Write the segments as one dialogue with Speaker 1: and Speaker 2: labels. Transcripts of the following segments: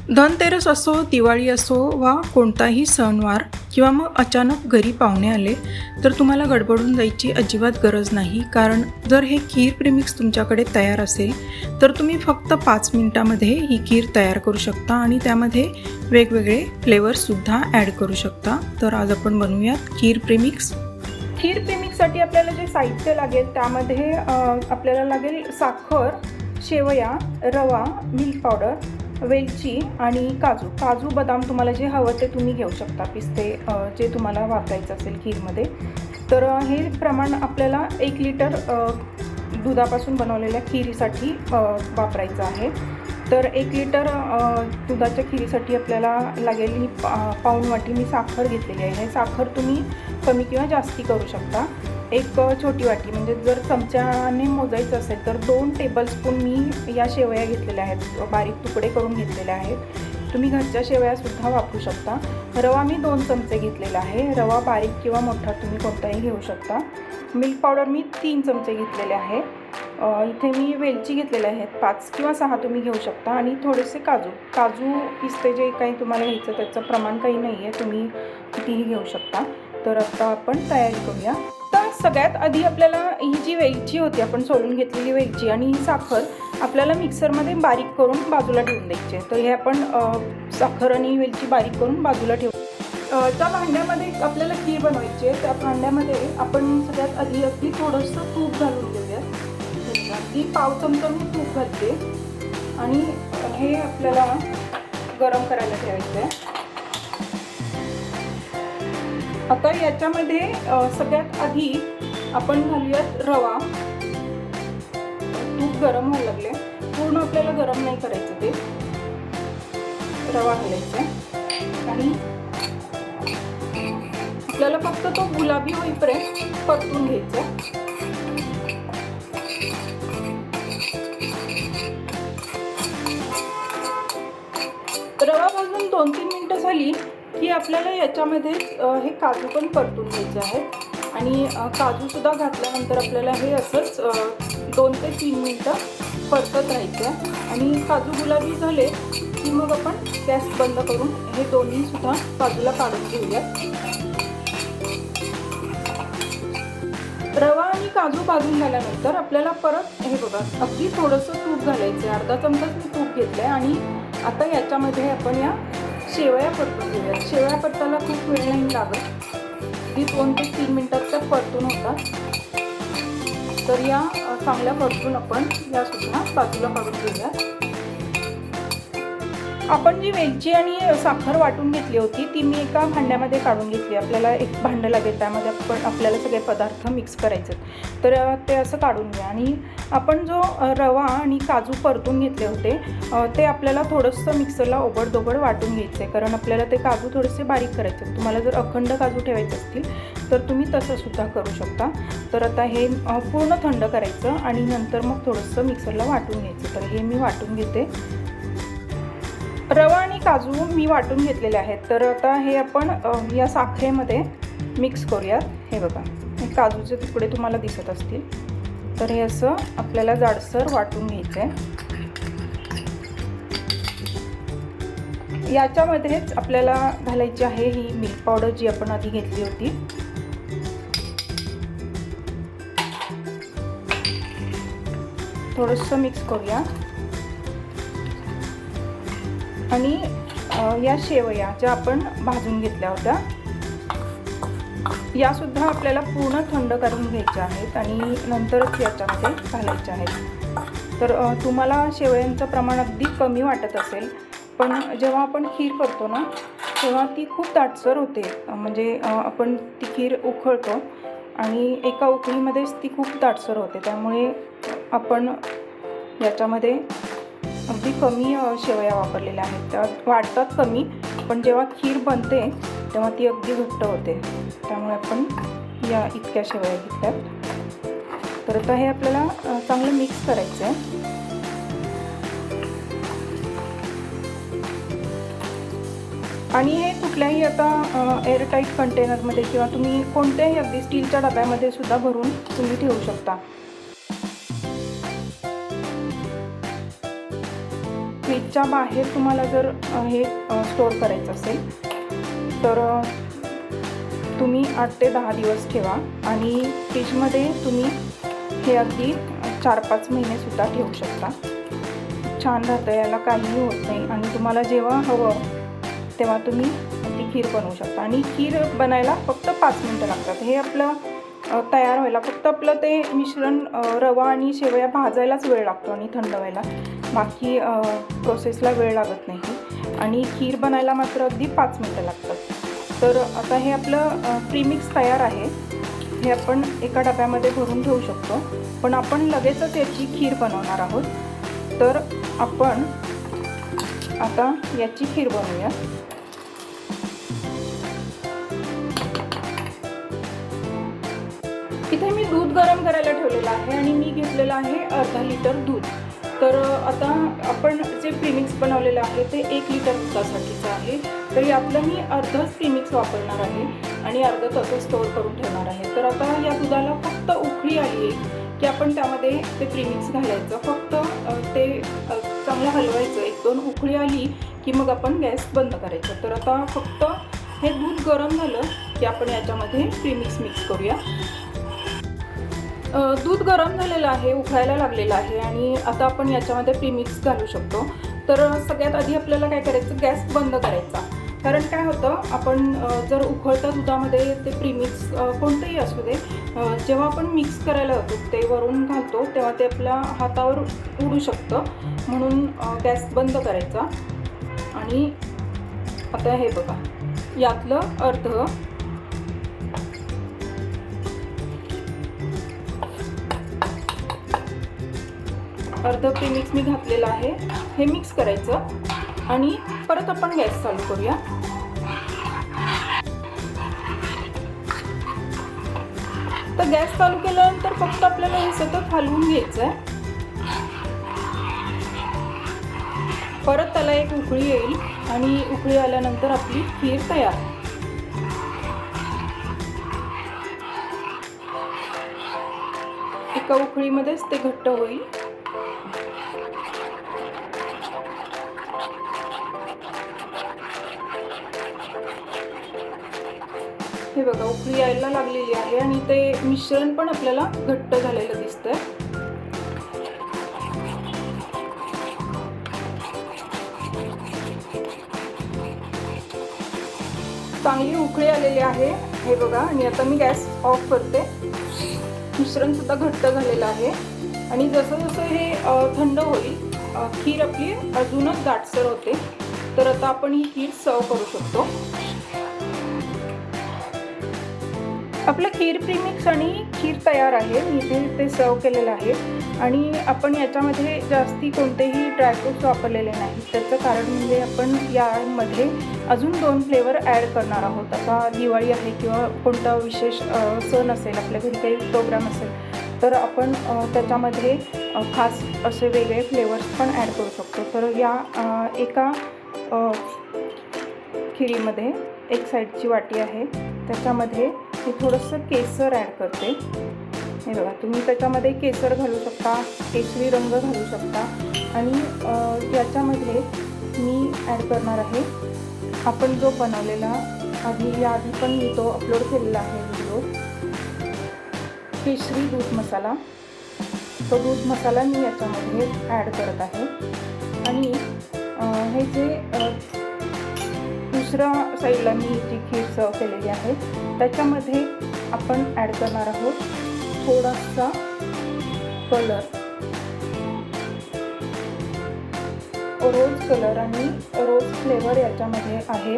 Speaker 1: धनतेरस असो, दिवाळी असो वा कोणताही सणवार किंवा मग अचानक घरी पाहुणे आले तर तुम्हाला गडबडून जायची अजिबात गरज नाही. कारण जर हे खीर प्रेमिक्स तुमच्याकडे तयार असेल तर तुम्ही फक्त 5 मिनिटामध्ये ही खीर तयार करू शकता आणि त्यामध्ये वेगवेगळे फ्लेवर्ससुद्धा ॲड करू शकता. तर आज आपण बनवूयात खीर प्रेमिक्स. खीर प्रेमिक्ससाठी आपल्याला जे साहित्य लागेल त्यामध्ये आपल्याला लागेल साखर, शेवया, रवा, मिल्क पावडर, वेलची आणि काजू बदाम तुम्हाला जे हवं ते तुम्ही घेऊ शकता. पिस्ते जे तुम्हाला वापरायचं असेल खीरमध्ये. तर हे प्रमाण आपल्याला 1 लिटर दुधापासून बनवलेल्या खीरीसाठी वापरायचं आहे. तर 1 लिटर दुधाच्या खीरीसाठी आपल्याला लागेल ही पाऊण वाटी मी साखर घेतलेली आहे. साखर तुम्ही कमी किंवा जास्ती करू शकता. 1 छोटी वाटी म्हणजे जर चमच्याने मोजायचं असेल तर 2 टेबलस्पून मी या शेवया घेतलेल्या आहेत, बारीक तुकडे करून घेतलेल्या आहेत. तुम्ही घरच्या शेवयासुद्धा वापरू शकता. रवा मी 2 चमचे घेतलेला आहे. रवा बारीक किंवा मोठा तुम्ही कोणताही घेऊ शकता. मिल्क पावडर मी 3 चमचे घेतलेले आहे. इथे मी वेलची घेतलेले आहेत 5 किंवा 6 तुम्ही घेऊ शकता. आणि थोडेसे काजू पिस्ते जे काही तुम्हाला घ्यायचं त्याचं प्रमाण काही नाही आहे, तुम्ही कितीही घेऊ शकता. तर आता आपण तयारी करूया. तर सगळ्यात आधी आपल्याला ही जी वेलची होती, आपण सोलून घेतलेली वेलची आणि ही साखर आपल्याला मिक्सरमध्ये बारीक करून बाजूला ठेवून द्यायची आहे. तर हे आपण साखर आणि वेलची बारीक करून बाजूला ठेवू. त्या भांड्यामध्ये आपल्याला खीर बनवायची आहे. त्या भांड्यामध्ये आपण सगळ्यात आधी अगदी थोडंसं तूप घालून घेऊया. अगदी पाव चमचा मी तूप घालते आणि हे आपल्याला गरम करायला ठेवायचं आहे. आता याच्यामध्ये सगळ्यात आधी आपण घालूयात रवा. तूप गरम व्हायला लागले, पूर्ण आपल्याला गरम नाही करायचं, ते रवा घालायचा आणि आपल्याला फक्त तो गुलाबी होईपर्यंत परतून घ्यायचा. रवा भाजून 2-3 मिनिटं झाली की आपल्याला याच्यामध्ये हे काजू पण परतून घ्यायचे आहेत. आणि काजूसुद्धा घातल्यानंतर आपल्याला हे असंच 2 ते 3 मिनिटं परतत राहायचं आहे. आणि काजू गुलाबी झाले की मग आपण गॅस बंद करून हे दोन्हीसुद्धा बाजूला काढून घेऊयात. रवा आणि काजू भाजून झाल्यानंतर आपल्याला परत हे बघा अगदी थोडंसं तूप घालायचं आहे. अर्धा चमचाच मी तूप घेतलं आहे. आणि आता याच्यामध्ये आपण या शेवया परतून घेऊयात. शेवया परतायला खूप वेळ नाही लागत, ती 2 ते 3 मिनिटात त्या परतून होतात. तर या चांगल्या परतून आपण यासुद्धा बाजूला काढून घेऊयात. आपण जी वेलची आणि साखर वाटून घेतली होती ती मी एका भांड्यामध्ये काढून घेतली. आपल्याला एक भांडं लागेल, त्यामध्ये आपल्याला सगळे पदार्थ मिक्स करायचे. तर ते असं काढून घ्या. आणि आपण जो रवा आणि काजू परतून घेतले होते ते आपल्याला थोडंसं मिक्सरला ओबडधोबड वाटून घ्यायचं आहे. कारण आपल्याला ते काजू थोडेसे बारीक करायचे. तुम्हाला जर अखंड काजू ठेवायचे असतील तर तुम्ही तसंसुद्धा करू शकता. तर आता हे पूर्ण थंड करायचं आणि नंतर मग थोडंसं मिक्सरला वाटून घ्यायचं. तर हे मी वाटून घेते. रवा आणि काजू मी वाटून घेतलेले आहेत. तर आता हे आपण या साखरेमध्ये मिक्स करूयात. हे बघा, हे काजूचे तुकडे तुम्हाला दिसत असतील. तर हे असं आपल्याला जाडसर वाटून घ्यायचं आहे. याच्यामध्येच आपल्याला घालायची आहे ही मिल्क पावडर जी आपण आधी घेतली होती. थोडंसं मिक्स करूया. आणि या शेवया ज्या आपण भाजून घेतल्या होत्या यासुद्धा आपल्याला पूर्ण थंड करून घ्यायच्या आहेत आणि नंतरच याच्यामध्ये घालायच्या आहेत. तर तुम्हाला शेवयांचं प्रमाण अगदी कमी वाटत असेल, पण जेव्हा आपण खीर करतो ना तेव्हा ती खूप दाटसर होते. म्हणजे आपण ती खीर उकळतो आणि एका उकळीमध्येच ती खूप दाटसर होते. त्यामुळे आपण याच्यामध्ये अगदी कमी शेवया वापरलेल्या आहेत. त्या वाटतात कमी, पण जेव्हा खीर बनते तेव्हा ती अगदी घट्ट होते. त्यामुळे आपण या इतक्या शेवया घेतल्यात. तर आता हे आपल्याला चांगलं मिक्स करायचं आहे. आणि हे कुठल्याही आता एअरटाईट कंटेनरमध्ये किंवा तुम्ही कोणत्याही अगदी स्टीलच्या डब्यामध्ये सुद्धा भरून तुम्ही ठेवू शकता. फ्रीजच्या बाहेर तुम्हाला जर हे स्टोअर करायचं असेल तर तुम्ही 8 ते 10 दिवस ठेवा आणि फ्रीजमध्ये तुम्ही हे अगदी 4-5 महिनेसुद्धा ठेवू शकता. छान राहतं, याला काहीही होत नाही आणि तुम्हाला जेव्हा हवं तेव्हा तुम्ही ती खीर बनवू शकता. आणि खीर बनायला फक्त 5 मिनटं लागतात. हे आपलं तयार व्हायला फक्त आपलं ते मिश्रण रवा आणि शेवया भाजायलाच वेळ लागतो आणि थंड व्हायला, बाकी प्रोसेसला वेळ लागत नाही. आणि खीर बनायला मात्र अगदी 5 मिनटं लागतात. तर आता हे आपलं प्रीमिक्स तयार आहे. हे आपण एका डब्यामध्ये भरून ठेवू शकतो, पण आपण लगेचच याची खीर बनवणार आहोत. तर आपण आता याची खीर बनवूया. इथे मी दूध गरम करायला ठेवलेलं आहे आणि मी घेतलेलं आहे अर्धा लिटर दूध. तर आता आपण जे प्रीमिक्स बनवलेलं आहे ते 1 लिटर दुधासाठीचं आहे. तर यातलं मी अर्धच प्रीमिक्स वापरणार आहे आणि अर्ध तसं स्टोअर करून ठेवणार आहे. तर आता या दुधाला फक्त उकळी आली आहे की आपण त्यामध्ये ते प्रीमिक्स घालायचं. फक्त ते चांगलं हलवायचं. 1-2 उकळी आली की मग आपण गॅस बंद करायचं. तर आता फक्त हे दूध गरम झालं की आपण याच्यामध्ये प्रीमिक्स मिक्स करूया. दूध गरम झालेलं आहे, उकळायला लागलेलं आहे आणि आता आपण याच्यामध्ये प्रीमिक्स घालू शकतो. तर सगळ्यात आधी आपल्याला काय करायचं, गॅस बंद करायचा. कारण काय होतं, आपण जर उकळत्या दुधामध्ये ते प्रीमिक्स कोणतंही असू दे, जेव्हा आपण मिक्स करायला होतो ते वरून घालतो तेव्हा ते आपल्या हातावर उडू शकतं. म्हणून गॅस बंद करायचा. आणि आता हे बघा, यातलं अर्ध प्रीमिक्स मी घातलेलं आहे. हे मिक्स करायचं आणि परत आपण गॅस चालू करूया. तर गॅस चालू केल्यानंतर फक्त आपल्याला हे सतत हलवून घ्यायचं आहे. परत त्याला एक उकळी येईल आणि उकळी आल्यानंतर आपली खीर तयार. एका उकळीमध्येच ते घट्ट होईल. हे बघा, उकळी यायला लागलेली आहे आणि ते मिश्रण पण आपल्याला घट्ट झालेलं दिसतंय. चांगली उकळी आलेली आहे हे बघा. आणि आता मी गॅस ऑफ करते. मिश्रण सुद्धा घट्ट झालेलं आहे आणि जसं जसं हे थंड होईल खीर आपली अजूनच दाटसर होते. तर आता आपण ही खीर सर्व करू शकतो. आपलं खीर प्रीमिक्स आणि खीर तयार आहे. मी इथे ते सर्व केलेलं आहे आणि आपण याच्यामध्ये जास्ती कोणतेही ड्रायफ्रूट्स वापरलेले नाही. त्याचं कारण म्हणजे आपण यामध्ये अजून 2 फ्लेवर ॲड करणार आहोत. आता दिवाळी आहे किंवा कोणता विशेष सण असेल, आपल्या घरी काही प्रोग्राम असेल, तर आपण त्याच्यामध्ये खास असे वेगळे फ्लेवर्स पण ॲड करू शकतो. तर या एका खिरीमध्ये एक साईडची वाटी आहे, त्याच्यामध्ये मी थोडंसं केसर ॲड करते. हे बघा, तुम्ही त्याच्यामध्ये केसर घालू शकता, केसरी रंग घालू शकता. आणि याच्यामध्ये मी ॲड करणार आहे आपण जो बनवलेला याआधी पण मी तो अपलोड केलेला आहे व्हिडिओ, केशरी दूध मसाला. तो दूध मसाला मी याच्यामध्ये ॲड करत आहे. आणि हे जे दुसऱ्या साईडला मी जी खीर सर्व केलेली आहे त्याच्यामध्ये आपण ॲड करणार आहोत थोडासा कलर, रोज कलर आणि रोज फ्लेवर याच्यामध्ये आहे.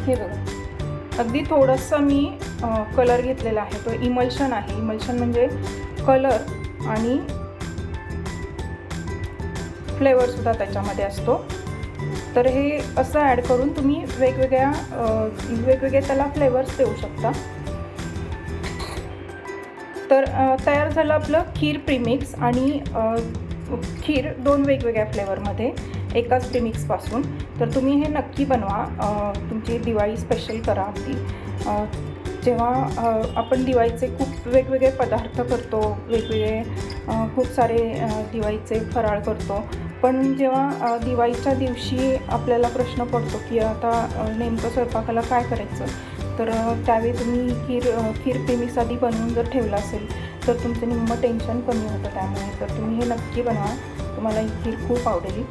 Speaker 1: हे बघा, अगदी थोडंसं मी कलर घेतलेला आहे. तो इमल्शन आहे. इमल्शन म्हणजे कलर आणि फ्लेवरसुद्धा त्याच्यामध्ये असतो. तर हे असं ॲड करून तुम्ही वेगवेगळे त्याला फ्लेवर्स देऊ शकता. तर तयार झालं आपलं खीर प्रीमिक्स. आणि खीर 2 वेगवेगळ्या फ्लेवरमध्ये एकाच प्रीमिक्सपासून. तर तुम्ही हे नक्की बनवा, तुमची दिवाळी स्पेशल करा अगदी. जेव्हा आपण दिवाळीचे खूप वेगवेगळे पदार्थ करतो, वेगवेगळे खूप सारे दिवाळीचे फराळ करतो. पण जेव्हा दिवाळीच्या दिवशी आपल्याला प्रश्न पडतो की आता नेमकं स्वयंपाकाला काय करायचं, तर त्यावेळी तुम्ही खीर प्रेमिक्स आधी बनवून जर ठेवलं असेल तर तुमचं निम्मं टेन्शन कमी होतं. त्यामुळे तर तुम्ही हे नक्की बनवा, तुम्हाला ही खीर खूप आवडेल.